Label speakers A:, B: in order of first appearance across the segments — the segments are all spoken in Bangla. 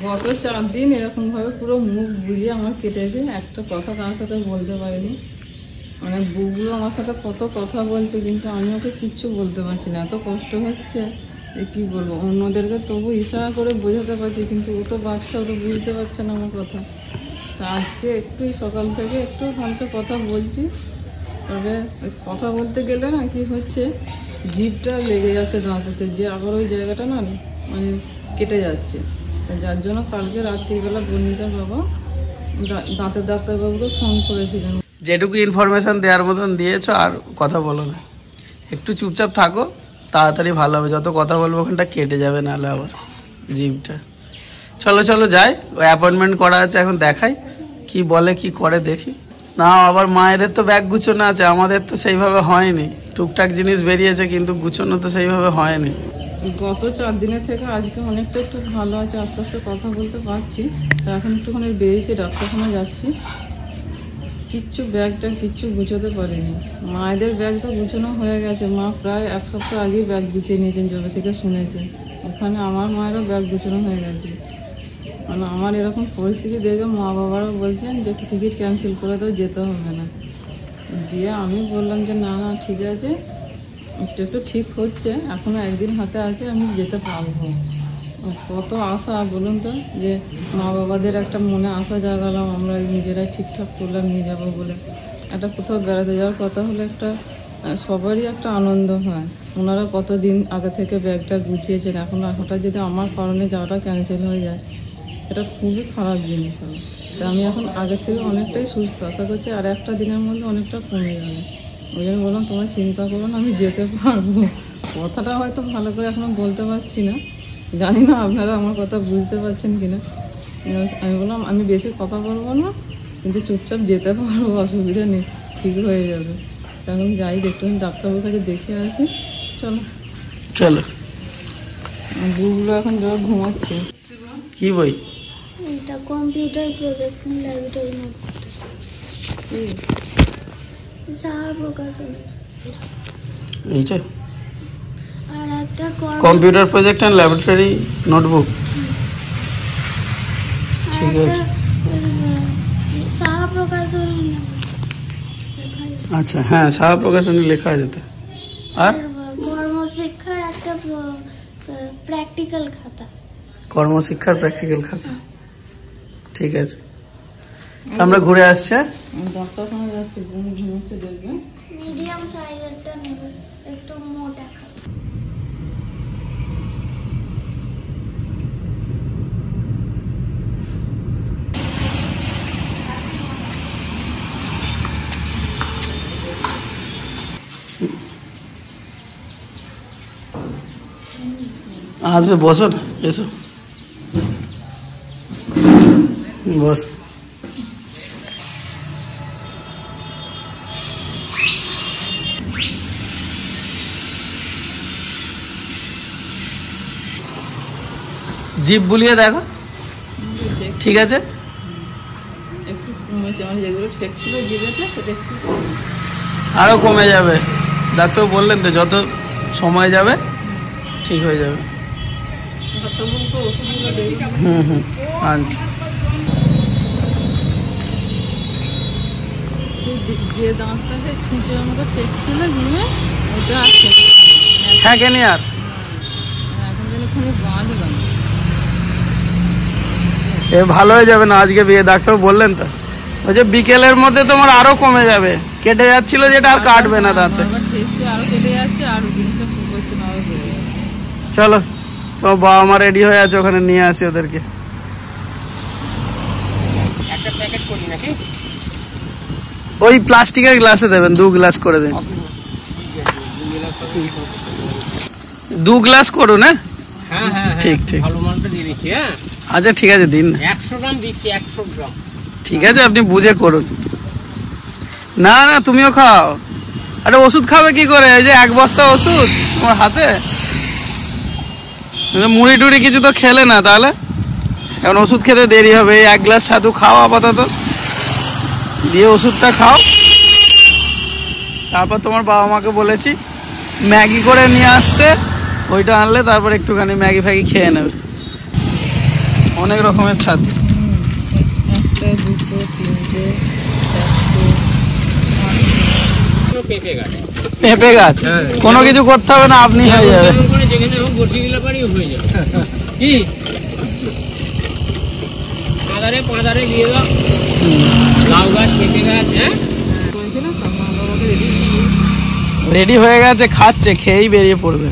A: গত 4 দিন এরকমভাবে পুরো মুখ বুঝিয়ে আমার কেটেছে, একটা কথা কার সাথে বলতে পারিনি। মানে বুবলু আমার সাথে কত কথা বলছে, কিন্তু আমি ওকে কিচ্ছু বলতে পারছি না, এত কষ্ট হচ্ছে যে কী বলবো। অন্যদেরকে তবু ইশারা করে বোঝাতে পারছি, কিন্তু ও তো বাচ্চা, ও তো বুঝতে পারছে না আমার কথা। তা আজকে একটু সকাল থেকে একটু হালকা কথা বলছি, তবে কথা বলতে গেলে না কি হচ্ছে, জিভটা লেগে যাচ্ছে দাঁতেতে, যে আবার ওই জায়গাটা না মানে কেটে যাচ্ছে। যার জন্য কালকে রাত্রিবেলা বর্ণিতার বাবা দাঁতের ডাক্তারবাবুকে ফোন করেছিলেন।
B: যেটুকু ইনফরমেশান দেওয়ার মতন দিয়েছো, আর কথা বলো না, একটু চুপচাপ থাকো, তাড়াতাড়ি ভালো হবে। যত কথা বলবো ওখানটা কেটে যাবে, নাহলে আবার জিভটা। চলো চলো যাই, ওই অ্যাপয়েন্টমেন্ট করা আছে, এখন দেখাই কি বলে কি করে দেখি। না আবার মায়েদের তো ব্যাগ গুছোনো আছে, আমাদের তো সেইভাবে হয়নি। টুকটাক জিনিস বেরিয়েছে, কিন্তু গুছোনো তো সেইভাবে হয়নি।
A: গত 4 দিনের থেকে আজকে অনেকটা একটু ভালো আছে, আস্তে আস্তে কথা বলতে পারছি। এখন একটুখানি বেরিয়েছি, ডাক্তারখানা যাচ্ছি। ব্যাগটা কিচ্ছু গুছোতে পারিনি। মায়েদের ব্যাগ তো গুছানো হয়ে গেছে, মা প্রায় 1 সপ্তাহ আগেই ব্যাগ গুছিয়ে নিয়েছেন, যবে থেকে শুনেছেন। ওখানে আমার মায়েরও ব্যাগ গুছানো হয়ে গেছে। মানে আমার এরকম পরিস্থিতি দেখে মা বাবারাও বলছেন যে টিকিট ক্যান্সেল করে দাও, যেতে হবে না। দিয়ে আমি বললাম যে না না ঠিক আছে, একটু ঠিক হচ্ছে, এখনও 1 দিন হাতে আছে, আমি যেতে পারবো। কত আশা বলুন তো, যে মা বাবাদের একটা মনে আশা জাগালাম, আমরা নিজেরাই ঠিকঠাক করলাম নিয়ে যাবো বলে। একটা কোথাও বেড়াতে যাওয়ার কথা হলে একটা সবারই একটা আনন্দ হয়। ওনারা কতদিন আগে থেকে ব্যাগটা গুছিয়েছেন, এখন হঠাৎ যদি আমার কারণে যাওয়াটা ক্যান্সেল হয়ে যায়, এটা খুবই খারাপ জিনিস হবে। তো আমি এখন আগের থেকে অনেকটাই সুস্থ, আশা করছি আর একটা দিনের মধ্যে অনেকটা কমে যাবে। ওই জন্য বললাম তোমরা চিন্তা করো না, আমি যেতে পারবো। কথাটা হয়তো ভালো করে এখনও বলতে পারছি না, জানি না আপনারা আমার কথা বুঝতে পারছেন কিনা। আমি বললাম আমি বেশি কথা বলবো না, কিন্তু চুপচাপ যেতে পারবো, অসুবিধা নেই, ঠিক হয়ে যাবে। এখন যাই, একটুখানি ডাক্তারবাবুর কাছে দেখে আসি। চলো
B: চলো।
A: বুবলু এখন যা ঘুমাচ্ছে।
B: কি বই?
C: এটা computer project laboratory note. Saha Prakashani.
B: এইটা
C: আর একটা
B: computer project and laboratory notebook. ঠিক আছে,
C: সাহা প্রকাশনী।
B: আচ্ছা হ্যাঁ, সাহা প্রকাশনী লেখা আছে। আর
C: কর্মশিক্ষার একটা প্র্যাকটিক্যাল খাতা।
B: কর্মশিক্ষার প্র্যাকটিক্যাল খাতা, ঠিক আছে। আমরা ঘুরে আসছি,
A: ডাক্তারখানা যাচ্ছি, ঘুমোচ্ছে দেখবেন।
C: মিডিয়াম সাইজেরটা নেবে, একটু মোটা খাতা।
B: আসবে, বসো না, এসো বস। জিভ বুলিয়ে দেখো, ঠিক আছে।
A: একটু কমেছে, মানে যেগুলো ঠিক ছিল জিভেতে সেটা একটু
B: আরও কমে যাবে, ডাক্তার বললেন তো যত সময় যাবে ঠিক হয়ে যাবে। আচ্ছা,
A: যে দাঁতটা সে ছুঁচের মতো ঠিক ছিল জিভে, ওটা আর
B: হ্যাঁ কেন আর
A: এখন যেন খুবই বাঁধলাম।
B: এ ভালো হয়ে যাবে না, আজকে বিয়ে ডাক্তার বললেন তো, ওই যে বিকেলের মধ্যে তোমার আরো কমে যাবে, কেটে যাচ্ছিল যেটা আর কাটবে না দাঁতে।
A: আরো কেটে যাচ্ছে, আর জিনিসটা শুকোচ্ছে না, আরো বেড়ে যাচ্ছে।
B: চলো, তোমার বাবা মা রেডি হয়ে আছে, ওখানে নিয়ে আসি ওদেরকে।
D: একটা প্যাকেট করি নাকি?
B: ওই প্লাস্টিকের গ্লাসে দেবেন, 2 গ্লাস করে দেন। 2 গ্লাস করুন।
D: হ্যাঁ হ্যাঁ
B: ঠিক ঠিক,
D: ভালো মালটা দিয়ে দিচ্ছি। হ্যাঁ
B: আচ্ছা ঠিক আছে, দিন।
D: 100 গ্রাম দিচ্ছি, 100 গ্রাম।
B: ঠিক আছে, আপনি বুঝে করুন। না না, তুমিও খাও। আরে ওষুধ খাবে কি করে, এই যে 1 বস্তা ওষুধ তোমার হাতে, মুড়ি টুড়ি কিছু তো খেলে না, তাহলে এখন ওষুধ খেতে দেরি হবে। এই 1 গ্লাস ছাতু খাও আপাতত, দিয়ে ওষুধটা খাও। তারপর তোমার বাবা মাকে বলেছি ম্যাগি করে নিয়ে আসতে, ওইটা আনলে তারপর একটুখানি ম্যাগি ফ্যাগি খেয়ে নেবে। অনেক রকমের ছাতি।
A: 1 2 3 4
D: পেঁপে গাছ।
B: পেঁপে গাছ কোনো কিছু করতে হবে না, আপনি হয়ে যাবে।
D: যেখানে বসে দিলে পারি হয়ে যাবে। কি পাদারে দিয়ে দাও লাউ গাছ, পেঁপে গাছ। হ্যাঁ
B: রেডি হয়ে গেছে, খাচ্ছে, খেয়েই বেরিয়ে পড়বে।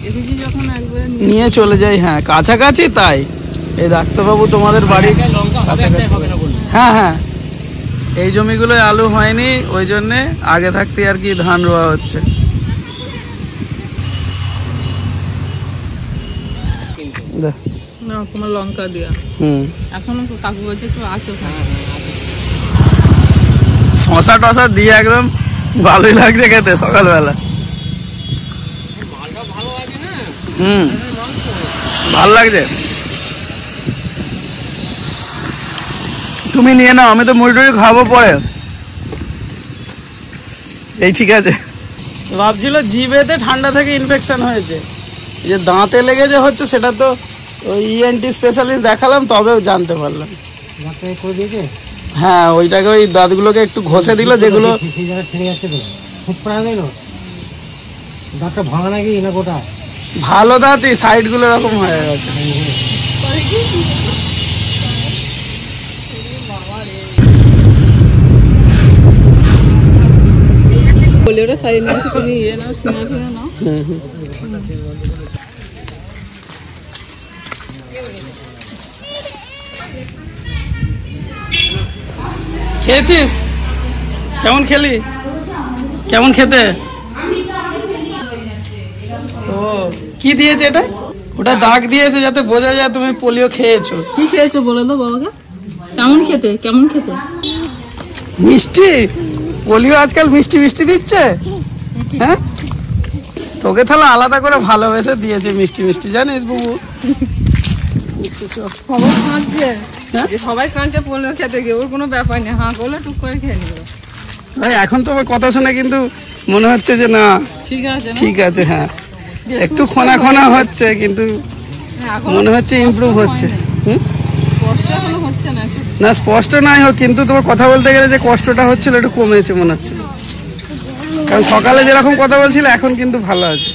A: এসেছি যখন একবারে
B: নিয়ে চলে যাই। হ্যাঁ কাছাকাছি, তাই এই ডাক্তারবাবু তোমাদের বাড়ির
D: লঙ্কা হবে,
B: কাছাকাছি।
D: হবে না বলুন।
B: হ্যাঁ হ্যাঁ, এই জমিগুলোয় আলু হয়নি, ওই জন্যে আগে থাকতে আর কি ধান রোয়া হচ্ছে। দেখ।
A: না তোমার লঙ্কা দিয়া এখনো কাকু বলছে একটু আছে ওখানে।
B: শশা টশা দিয়ে একদম ভালোই লাগছে খেতে সকালবেলা।
D: মালটা ভালো আছে না।
B: ভালো লাগছে। তুমি নিয়ে নাও, আমি তো মুড়ি টুড়ি খাবো পরে। এই ঠিক আছে। ভাবছিল জিভেতে ঠান্ডা থেকে ইনফেকশন হয়েছে, এই যে দাঁতে লেগে যে হচ্ছে সেটা তো ওই ইএনটি স্পেশালিস্ট দেখালাম, তবেও জানতে পারলাম। হ্যাঁ ওইটাকে ওই দাঁতগুলোকে একটু ঘষে দিল, যেগুলো ভালো দাঁতই সাইডগুলো এরকম হয়ে গেছে।
A: বলে ওটা খাইয়ে নিয়ে আসে, তুমি ইয়ে নাও, সিঙ্গা ফিঙ্গা নাও।
B: খেয়েছিস? কেমন খেলি? কেমন খেতে? ও কি দিয়েছে এটা? ওটা দাগ দিয়েছে যাতে বোঝা যায় তুমি পোলিও খেয়েছো।
A: কি খেয়েছো বলে দাও বাবাকে। কেমন খেতে? কেমন খেতে?
B: মিষ্টি। পোলিও আজকাল মিষ্টি মিষ্টি দিচ্ছে। হ্যাঁ তোকে তাহলে আলাদা করে ভালোবেসে দিয়েছে মিষ্টি মিষ্টি, জানিস বুবু?
A: সবাই কাঁদছে, সবাই কাঁদছে পোলিও খেতে গিয়ে। ওর কোনো ব্যাপার নেই, হাঁ করলে টুক করে খেয়ে নিল।
B: ভাই এখন তোমার কথা শুনে কিন্তু মনে হচ্ছে যে না
A: ঠিক আছে,
B: ঠিক আছে। হ্যাঁ একটু খোনা খোনা হচ্ছে, কিন্তু মনে হচ্ছে ইমপ্রুভ হচ্ছে।
A: কষ্ট এখনো হচ্ছে না।
B: না স্পষ্ট নাই হোক, কিন্তু তোমার কথা বলতে গেলে যে কষ্টটা হচ্ছিল একটু কমেছে মনে হচ্ছে। কারণ সকালে যেরকম কথা বলছিল এখন কিন্তু ভালো আছে।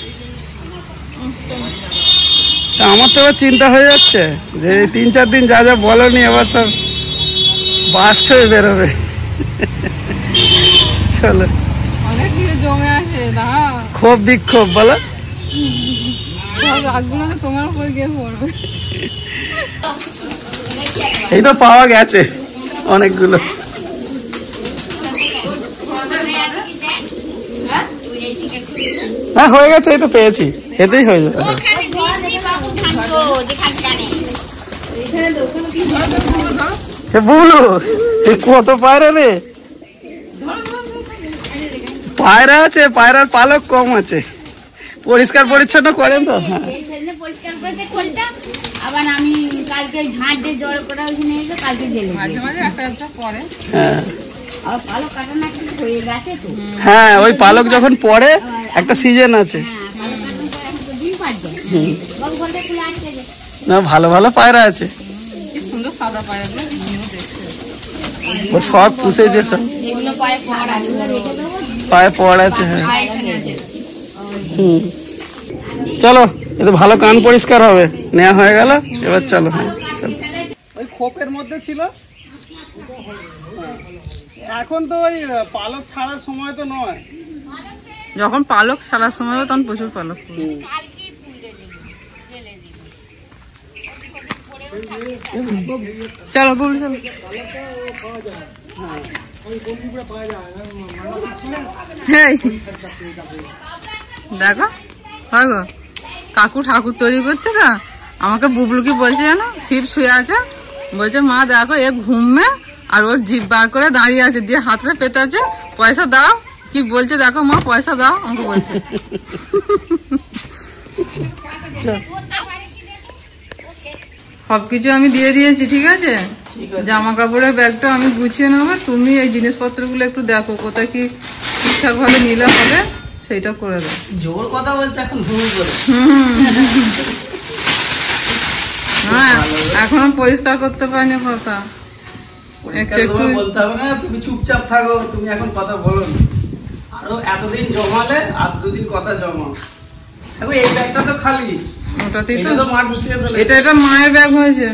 B: তা আমার তো এবার চিন্তা হয়ে যাচ্ছে যে 3-4 দিন যা যা বলনি এবার সব বাস্ট হয়ে বেরোবে। চলো
A: অনেক কিছু জমে আছে, দাঁড়া।
B: ক্ষোভ বিক্ষোভ বলো,
A: সব রাগগুলো তো তোমার উপর গিয়ে পড়বে।
B: এই তো পাওয়া গেছে অনেকগুলো। হ্যাঁ হয়ে গেছে, এই তো পেয়েছি, এতেই হয়ে যাবে। বলো কত পায়রা রে? পায়রা আছে, পায়রার পালক কম আছে। পরিষ্কার পরিচ্ছন্ন করেন তো? হ্যাঁ
E: পরিষ্কার করেছে খোলটা, আবার আমি কালকে ঝাঁট দিয়ে জড়ো করা ওইখানে এসে কালকে দিলে
A: মাঝে মাঝে একটা একটা পরে।
B: হ্যাঁ
E: আর ভালো কাটানো কিন্তু হয়ে গেছে তো।
B: হ্যাঁ ওই পালক যখন পড়ে একটা সিজন আছে।
E: হ্যাঁ ভালো কাটানো পরে এখন তো ডিম পাচ্ছে। বাবু ঘরটা খুলে আসছে যে।
B: না ভালো ভালো পায়রা আছে,
A: কি সুন্দর সাদা পায়রাগুলো, কি সুন্দর দেখতে।
B: ও সব পুষেছে সব।
E: এগুলো পায়ে পড় আছে, ওগুলো রেখে দেবো।
B: পায়ে পড় আছে। হ্যাঁ
E: এখানে আছে।
B: চলো এ তো ভালো কান পরিষ্কার হবে, নেওয়া হয়ে গেল এবার চলো। হ্যাঁ চলো। ওই খোপের মধ্যে ছিল, এখন তো ওই পালক ছাড়ার সময় তো নয়।
A: যখন পালক ছাড়ার সময় হবে তখন প্রচুর পালক পড়বে। চলো বল চলো। দেখো হয় গো, কাকু ঠাকুর তৈরি করছে না, আমাকে বুবলু কি বলছে জানো, শিব শুয়ে আছে, বলছে মা দেখো এ ঘুমবে আর ওর জিভ বার করে দাঁড়িয়ে আছে, দিয়ে হাতটা পেতে আছে, পয়সা দাও। কি বলছে দেখো মা, পয়সা দাও আমাকে বলছে। সবকিছু আমি দিয়ে দিয়েছি, ঠিক আছে। জামা কাপড়ের ব্যাগটা আমি গুছিয়ে নেবো, তুমি এই জিনিসপত্রগুলো একটু দেখো কোথায় কি ঠিকঠাক ভাবে নিলে হবে, সেইটা করে দাও।
B: জোর কথা বলছে এখন ভুল করে।
A: পরিষ্কার করতে পারিনি পাতা।
B: পরিষ্কার করে বলতে হবে না, তুমি চুপচাপ থাকো, তুমি এখন কথা বলো না। আরো এতদিন জমালে আর 2 দিন কথা জমাও। দেখো এই ব্যাগটা তো খালি,
A: ওটাতেই তো
B: এটা তো মা গুছিয়ে ফেলেছে।
A: এটা মায়ের ব্যাগ হয়েছে।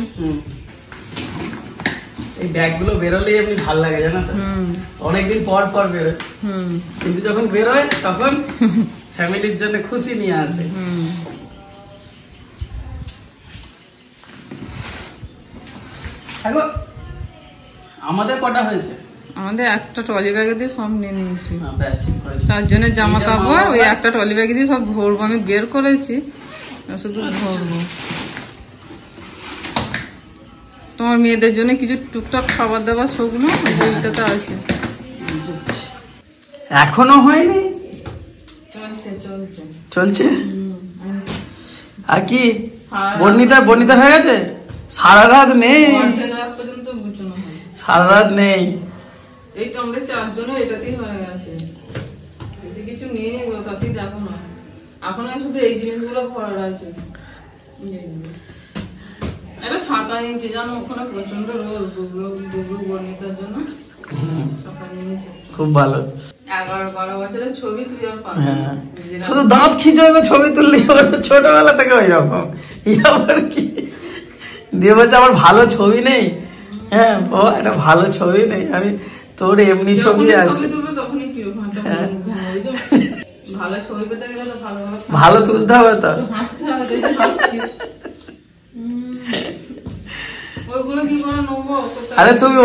B: এই ব্যাগগুলো বেরোলেই এমনি ভালো লাগে জানো তো, অনেকদিন পর পর বেরোয়, কিন্তু যখন বেরোয় তখন ফ্যামিলির জন্য খুশি নিয়ে আসে। আমাদের কটা হয়েছে?
A: আমাদের একটা ট্রলি ব্যাগে দিয়ে সব নিয়ে নিয়েছি।
B: ব্যাস ঠিক করেছি।
A: 4 জনের জামা কাপড় ওই একটা ট্রলি ব্যাগে দিয়ে সব ভরবো। আমি বের করেছি, শুধু ভরবো। তোমার মেয়েদের জন্য কিছু টুকটাক খাবার দাবার সবগুলো বইটাতে আছে।
B: এখনো হয়নি?
A: চলছে চলছে
B: চলছে। আর কি বর্ণিতা হয়ে গেছে? সারা রাত নেই,
A: রাত পর্যন্ত গুছানো হয়।
B: সারা রাত নেই।
A: এই তো আমাদের 4 জনের এটাতেই হয়ে গেছে, বেশি কিছু নিয়ে নেবো তাতেই দেখো না। এখন শুধু এই জিনিসগুলো ভরার আছে। এটা ছাতা নিয়েছি জানো, ওখানে প্রচন্ড রোদ, বুবলু বর্ণিতার জন্য ছাতা নিয়েছি।
B: খুব ভালো।
A: 11-12 বছরের ছবি তুই আর পাবি।
B: শুধু দাঁত খিচুড়ে ছবি তুললি, ছোটবেলা থেকে ওই রকম। আবার কি দিয়ে বলছে আমার ভালো ছবি নেই? হ্যাঁ ও একটা ভালো ছবি নেই, আমি তোর এমনি ছবি আছে।
A: তখনই কি ভালো ছবি পেতে গেলে তো ভালো
B: ভালো তুলতে হবে তো,
A: হাসতে হবে। ওইগুলো কি করে নেবো?
B: আরে তুমি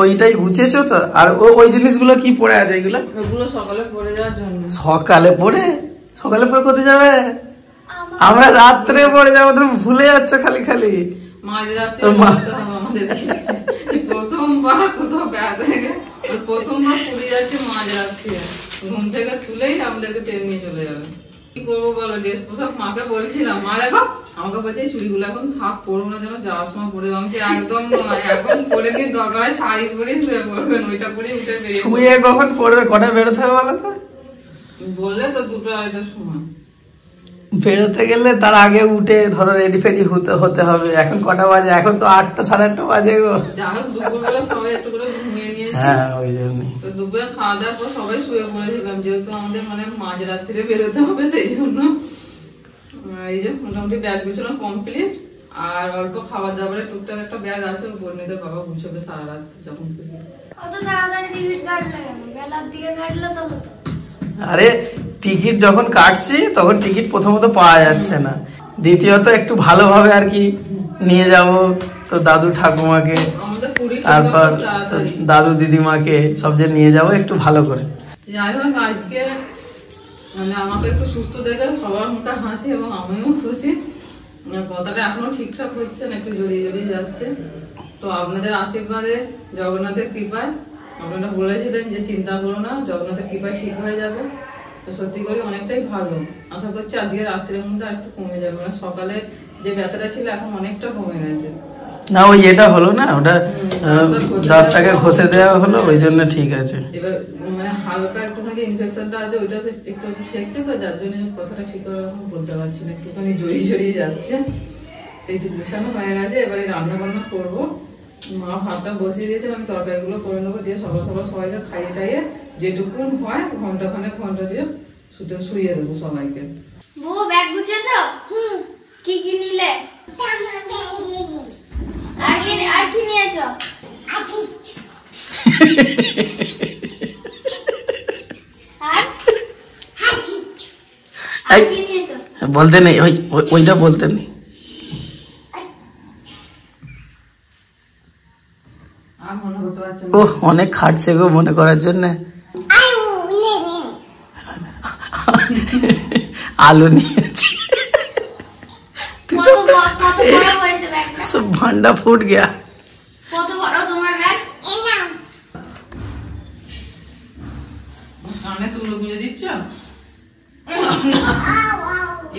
B: ওইটাই গুছিয়েছো তো? আর ওই জিনিসগুলো কি পড়ে আছে? এগুলো
A: ওইগুলো সকালে পড়ে যাওয়ার জন্য।
B: সকালে পড়ে কোথায় যাবে? আমরা রাত্রে পড়ে যাবো, তুমি ভুলে যাচ্ছ খালি খালি।
A: মাঝরাতে প্রথমবার কোথাও বেড়াতে গেলে প্রথমবার পড়ে যাচ্ছে মাঝরাতে, ঘুম থেকে তুলেই আমাদেরকে ট্রেন নিয়ে চলে যাবে। কি করবো বলো? ড্রেস পোশাক মাকে বলছিলাম, মা দেখো আমাকে বলছে এই চুড়িগুলো এখন থাক, পরবো না, যেন যাওয়ার সময় পরে। আমি একদম নয়, এখন পরে নিয়ে দরকার হয় শাড়ি পরে শুয়ে পড়বেন, ওইটা পরে উঠে
B: শুয়ে কখন পড়বে? কটা বেরোতে হবে বলো তো?
A: বললে তো 2-2:30টার সময়
B: বেরোতে গেলে তার আগে উঠে ধরো রেডি ফেডি হতে হবে। এখন কটা বাজে? এখন তো 8টা 8:30 বাজে গো।
A: যা হোক দুপুরবেলা সবাই একটু করে ঘুমিয়ে নিয়েছি।
B: হ্যাঁ ওই জন্যই
A: তো দুপুরে খাওয়া দাওয়ার পর সবাই শুয়ে পড়েছিলাম, যেহেতু আমাদের মাঝরাত্রিরে বেরোতে হবে সেই জন্য। এই যে মোটামুটি ব্যাগ গুছানো কমপ্লিট, আর অল্প খাবার দাবারের টুকটাক একটা ব্যাগ আছে, বর্ণিতার বাবা গুছাবে সারা রাত যখন খুশি।
C: অত তাড়াতাড়ি টিকিট কাটলে কেন? বেলার দিকে কাটলে তো হতো।
B: আরে টিকিট যখন কাটছি তখন টিকিট প্রথমত পাওয়া যাচ্ছে না, দ্বিতীয়ত একটু ভালোভাবে আর কি নিয়ে যাব তো দাদু ঠাকুমাকে, তারপর দাদু দিদিমাকে সব যে নিয়ে যাব একটু ভালো করে।
A: যাই হোক আজকে আমাকে একটু সুস্থ দেখে সবার মুখে হাসি এবং আমিও খুশি। কথাটা এখনো ঠিকঠাক হচ্ছে না, একটু জড়িয়ে যাচ্ছে। তো আপনাদের আশীর্বাদে, জগন্নাথের কৃপায়, আপনারা বলেছিলেন যে চিন্তা করো না, জগন্নাথের কৃপায় ঠিক হয়ে যাবে। তো সত্যি করে অনেকটাই ভালো। আশা করছি আজকে রাত্রের মধ্যে একটু কমে যাবে, সকালে যে ব্যথাটা ছিল এখন অনেকটা কমে গেছে।
B: না ওই এটা হলো না, ওটা দাঁতটাকে ঘষে দেওয়া হলো, ওই জন্য ঠিক আছে।
A: এবার হালকা একটুখানি ইনফেকশনটা আছে, ওইটা একটু শেখছে তো, যার জন্য কথাটা ঠিক করে বলতে পারছি না, একটুখানি জড়িয়ে যাচ্ছে। এই যে গুছানো হয়ে গেছে, এবারে রান্না বান্না করবো। মা ভাতটা বসিয়ে দিয়েছে, আমি তরকারিগুলো করে নেবো, দিয়ে সকাল সকাল সবাইকে খাইয়ে টাইয়ে যেটুকুন হয় ঘন্টা দিয়ে শুয়ে দেবো সবাইকে।
C: বউ ব্যাগ গুছিয়েছো? কি কি নিলে? আর কি নিয়েছো?
B: বলতে নেই, ওইটা বলতে নেই। ও অনেক খাটছে গো মনে করার জন্য। আলু নিয়েছি, সব ভান্ডা ফুট গয়া।
C: কত বড় তোমার ব্যাগ?
A: কানে তুলো গুঁজে দিচ্ছ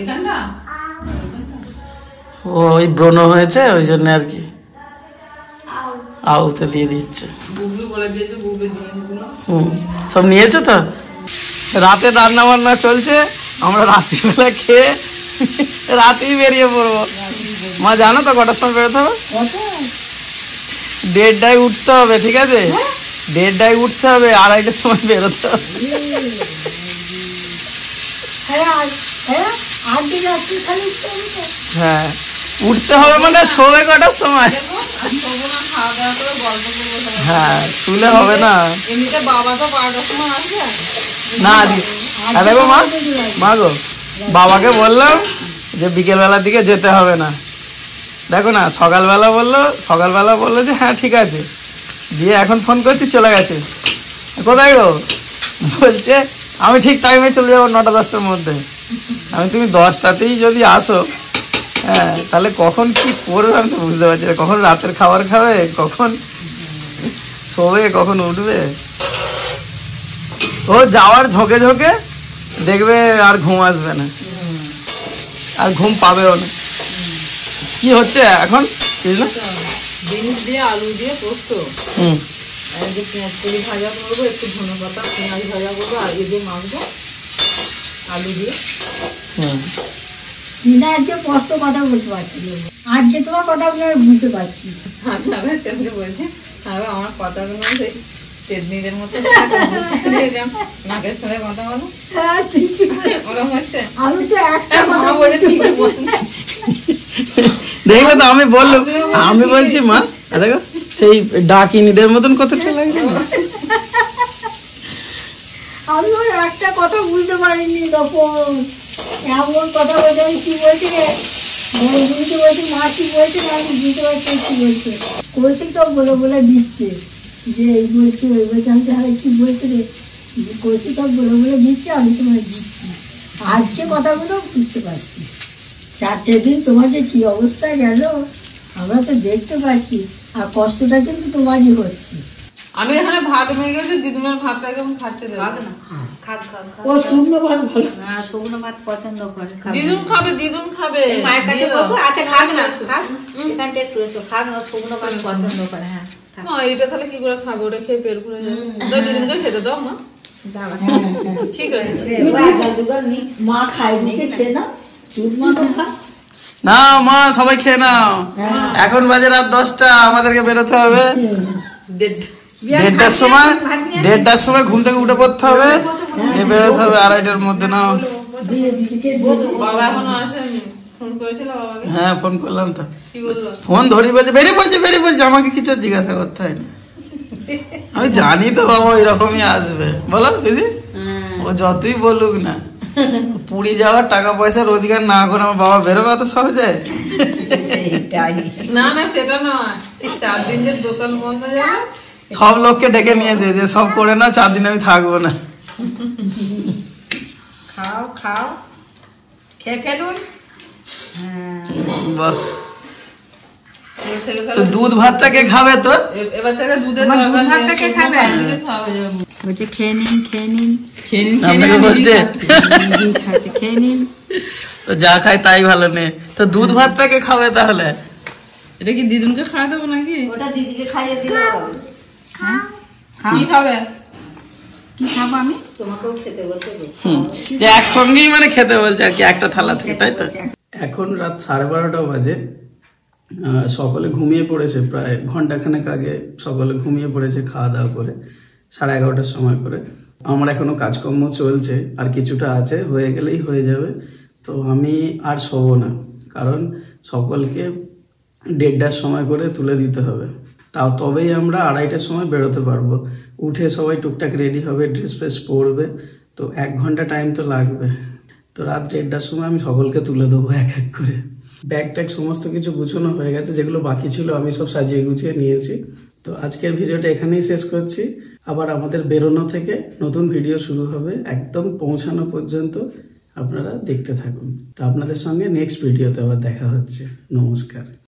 A: এখানটা?
B: ওই ব্রণ হয়েছে ওই জন্য আর কি আউতে দিয়ে দিচ্ছে।
A: বুবলু বলে দিয়েছে, বুবলুর জিনিসগুলো
B: সব নিয়েছে তো। রাতে রান্না বান্না চলছে, আমরা রাত্রিবেলা খেয়ে রাতেই বেরিয়ে পড়বো। মা জানো তো কটার সময় বেরোতে হবে? 1:30টায় উঠতে হবে, ঠিক আছে? 1:30টায় উঠতে হবে, 2:30টার সময় বেরোতে হবে। হ্যাঁ, উঠতে হবে মানে শোবে কটার সময়? হ্যাঁ, শুলে হবে না।
A: এমনিতে বাবা তো 12টার সময় আসবে
B: না দেখো মা গো, বাবাকে বললাম যে বিকেলবেলার দিকে যেতে হবে না, দেখো না সকালবেলা বললো যে হ্যাঁ ঠিক আছে, দিয়ে এখন ফোন করছি চলে গেছে। কোথায় গো? বলছে আমি ঠিক টাইমে চলে যাবো 9টা-10টার মধ্যে। তুমি 10টাতেই যদি আসো, হ্যাঁ তাহলে কখন কি করবে আমি তো বুঝতে পারছি না, কখন রাতের খাবার খাবে, কখন শোবে, কখন উঠবে। ও যাওয়ার ঝোঁকে ঝোঁকে দেখবে আর ঘুম আসবে না, আর ঘুম পাবেও না। কি হচ্ছে এখন?
A: বিনস দিয়ে আলু দিয়ে পোস্ত, আর যে পেঁয়াজ কলি ভাজা করবো, একটু ধনে পাতা পেঁয়াজ ভাজা করবো, আর দিয়ে মাখবো আলু দিয়ে।
F: আজকে স্পষ্ট কথা বলতে পারছি, আজকে তোমার কথাগুলো বুঝতে পারছি।
A: বলছি আমার কথাগুলো পেদনিদের মতো নাকের সঙ্গে কথা বলো, ওরকম হচ্ছে।
F: আমি তো একটা কথা
B: দেখলে তো আমি বলছি মা দেখো সেই ডাকিনীদের মতন কতটা লাগছে।
F: আমি ওর একটা কথা বুঝতে পারিনি, তখন এমন কথা বলছে, আমি কি বলছি রে বুঝতে বলছি, মা কি বলছে আমি বুঝতে পারছি কি বলছে। কৌশিক তো বলে দিচ্ছে যে এই বলছে ওই বলছে, আমি তাহলে কি বলছে রে, কৌশিক তো বলে দিচ্ছে, আমি তোমায় দিচ্ছি। আজকে কথাগুলো বুঝতে পারছি, 4টে দিন তোমার যে কি অবস্থা গেল আমরা তো দেখতে পাচ্ছি, আর কষ্টটা কিন্তু তোমারই হচ্ছে।
A: আমি এখানে ভাত হয়ে গেছে, দিদুমের ভাতটা কেমন খাচ্ছে না।
F: ও শুকনো ভাত ভালো,
E: হ্যাঁ শুকনো ভাত পছন্দ করে।
A: দিদুম খাবে
E: মায়ের কাছে বসো, আচ্ছা খাক না, খাক এখানটা একটু এসো, খাক না, শুকনো ভাত পছন্দ করে। হ্যাঁ
A: মা এইটা তাহলে কি করে খাবো, ওটা খেয়ে পেট ভরে যাবে। দিদুমকে খেতে দাও মা, ঠিক আছে।
F: মা খাই দিচ্ছে, খেয়ে না দুধ মাখো খা।
B: না মা সবাই খেয়ে নাও, এখন বাজে রাত 10টা, আমাদেরকে বেরোতে হবে 1:30টার সময় ঘুম থেকে উঠে পড়তে হবে, বেরোতে হবে 2:30টার মধ্যে। নাও
A: বাবা এখনো আসেনি, ফোন করেছিল বাবাকে?
B: হ্যাঁ ফোন করলাম তো,
A: কি বললো?
B: ফোন ধরি বলছে বেরিয়ে পড়ছে, আমাকে কিছু জিজ্ঞাসা করতে হয়নি। আমি জানি তো বাবা এরকমই আসবে, বলো বুঝি, ও যতই বলুক না, পুরী যাওয়ার টাকা পয়সা রোজগার না করে আমার বাবা বেরোবে এত সহজে?
A: না সেটা নয়, 4 দিন যে দোকান বন্ধ যাবে,
B: সব লোককে ডেকে নিয়েছে যে সব করে না, 4 দিন আমি থাকবো না।
E: খাও খেয়ে ফেলুন।
B: বাহ, তো দুধ ভাতটা কে খাবে? তো
A: এবার থেকে দুধের
E: ভাতটা কে খাবে? বলছে খেয়ে নিন
B: বলছে
E: খেয়ে নিন।
B: তো যা খায় তাই ভালো নে, তো দুধ ভাতটা কে খাবে তাহলে?
A: এটা কি দিদুনকে খাওয়া দেবো নাকি?
F: ওটা দিদিকে খাইয়ে দিলে
A: কি খাবে?
E: কি খাবো আমি?
F: তোমাকেও খেতে বলতে,
B: যে একসঙ্গেই মানে খেতে বলছে আর কি, একটা থালা থেকে, তাই তো? এখন রাত 12:30 বাজে, সকলে ঘুমিয়ে পড়েছে, প্রায় ঘন্টাখানেক আগে সকলে ঘুমিয়ে পড়েছে খাওয়া দাওয়া করে, 11:30টার সময় করে। আমার এখনো কাজকর্ম চলছে, আর কিছুটা আছে, হয়ে গেলেই হয়ে যাবে। তো আমি আর শোবো না, কারণ সকলকে 1:30টার সময় করে তুলে দিতে হবে, তবেই আমরা 2:30টার সময় বেরোতে পারবো। উঠে সবাই টুকটাক রেডি হবে, ড্রেস ফ্রেস পরবে, তো 1 ঘন্টা টাইম তো লাগবে। তো রাত 1:30টার সময় আমি সকলকে তুলে দেবো এক এক করে। ব্যাগ ট্যাগ সমস্ত কিছু গুছানো হয়ে গেছে, যেগুলো বাকি ছিল আমি সব সাজিয়ে গুছিয়ে নিয়েছি। তো আজকের ভিডিওটা এখানেই শেষ করছি, আবার আমাদের বেরোনো থেকে নতুন ভিডিও শুরু হবে, একদম পৌঁছানো পর্যন্ত আপনারা দেখতে থাকুন। তো আপনাদের সঙ্গে নেক্সট ভিডিওতে আবার দেখা হচ্ছে। নমস্কার।